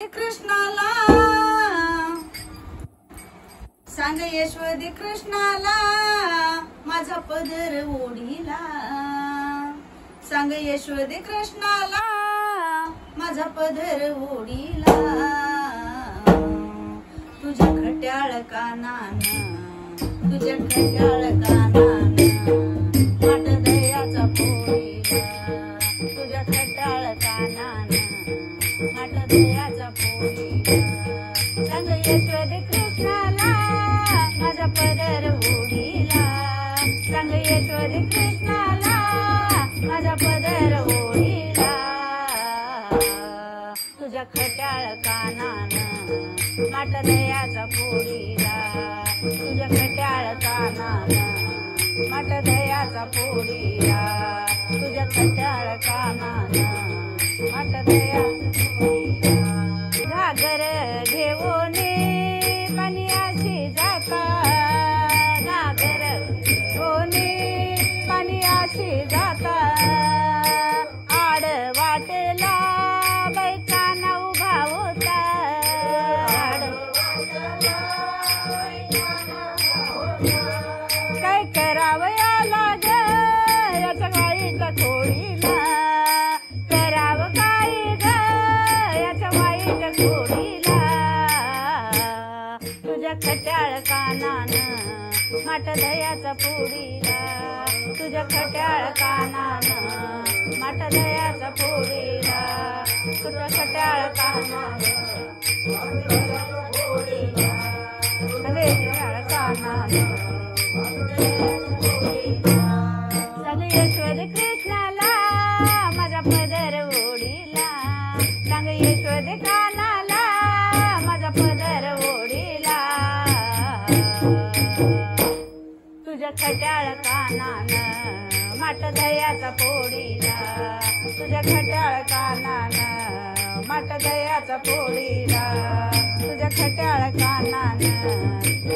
कृष्णाला सांग यशोदे कृष्णाला माझा पदर ओढीला। सांग यशोदे कृष्णाला माझा पदर ओढीला। तुझ्या खट्याळ कानान तुझ्या खट्याळ कानान माट दयाचा पोळीला। तुझ्या खट्याळ कानान माट दयाचा पोळीला। सांग यशोदे कृष्णाला माझा पदर ओढीला। सांग यशोदे कृष्णाला माझा पदर ओढीला। तुझ्या खट्याळ कानान माट दयाचा पोळीला। तुझ्या खट्याळ कानान माट दयाचा पोळीला। तुझ्या खट्याळ कानान माट दयाचा पोळीला। घागर घेऊन पाणी अशी जाता। घागर घेऊन पाणी अशी जाता। आड वाटेला बैकाना उभा होता। काय करावं याला ग याच्या वाईट खोडीला। करावं काय ग याच्या वाईट खोडीला। तुझ्या खट्याळ कानान माट दयाचा पोळीला। तुझ्या खट्याळ कानान माट दयाचा पोळीला। तुझ्या खट्याळ कानान खट्याळ कानान सांग यशोदे कृष्णाला माझा पदर ओढीला। सांग यशोदे कानाला माझा पदर ओढीला। तुझ्या खट्याळ कानान माट दयाचा पोळीला। तुझ्या खट्याळ कानान माट दयाचा पोळीला। तुझ्या खट्याळ कानान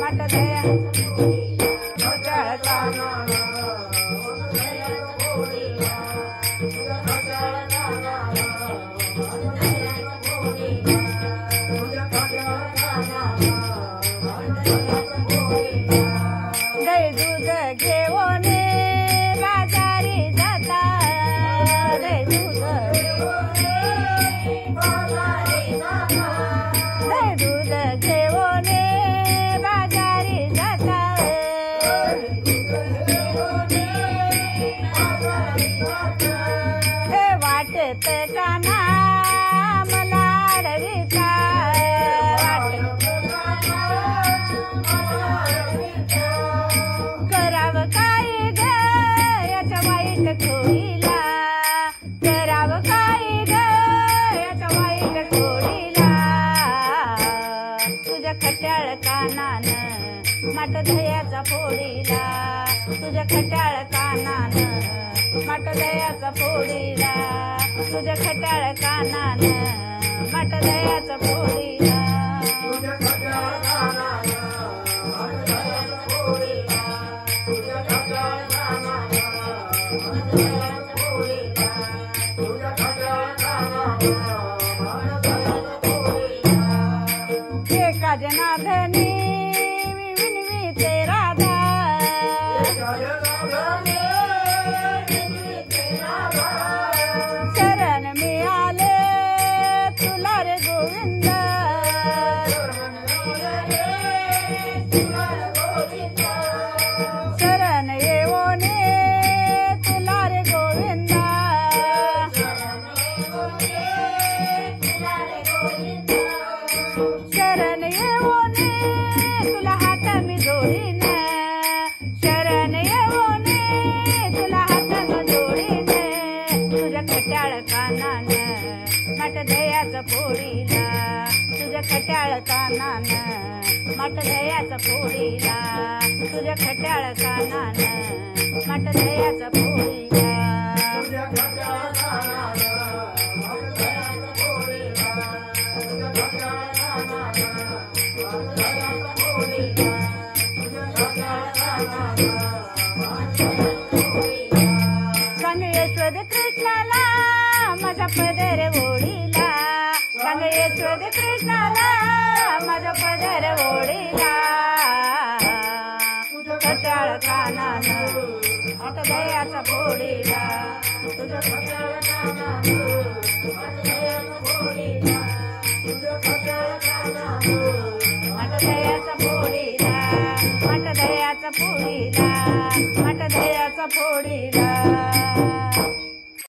माट दयाचा पोळीला। खट्याळ कानान दही दूध घेऊन बाजारी जाता। दही दूध दही दूध घेऊन बाजारी जाता। हे वाटत काना मला अडविता। करावं काय ग याच्या वाईट खोडीला। करावं काय ग याच्या वाईट खोडीला। तुझ्या खट्याळ कानान माट दयाचा पोळीला। तुझ्या खट्याळ कानान माट दयाचा पोळीला। तुझ्या खट्याळ कानान माट दयाचा पोळीला। एका जनार्दनी विनवीते राधा। शरण मी आले तुला रे गोविंद। शरण येऊन तुला रे गोविंद। शरण येऊन तुला हात मी जोडीन। शरण येऊन तुला हात मी जोडीन। तुझ्या खट्याळ कानान माट दयाचा पोळीला। तुझ्या खट्याळ कानान माट दयाचा पोळीला। तुझ्या खट्याळ कानान माट दयाचा पोळीला। सांग यशोदे कृष्णाला माझा पदर ओढीला। सांग यशोदे कृष्णाला माझा पदर ओढीला कटाळ कानानं आठ दयाचा फोडीला तुझ्या कटाळ कानानं आठ दयाचा फोडीला तुझ्या कटाळ कानानं आठ दयाचा फोडीला आठ दयाचा फोडीला आठ दयाचा फोडीला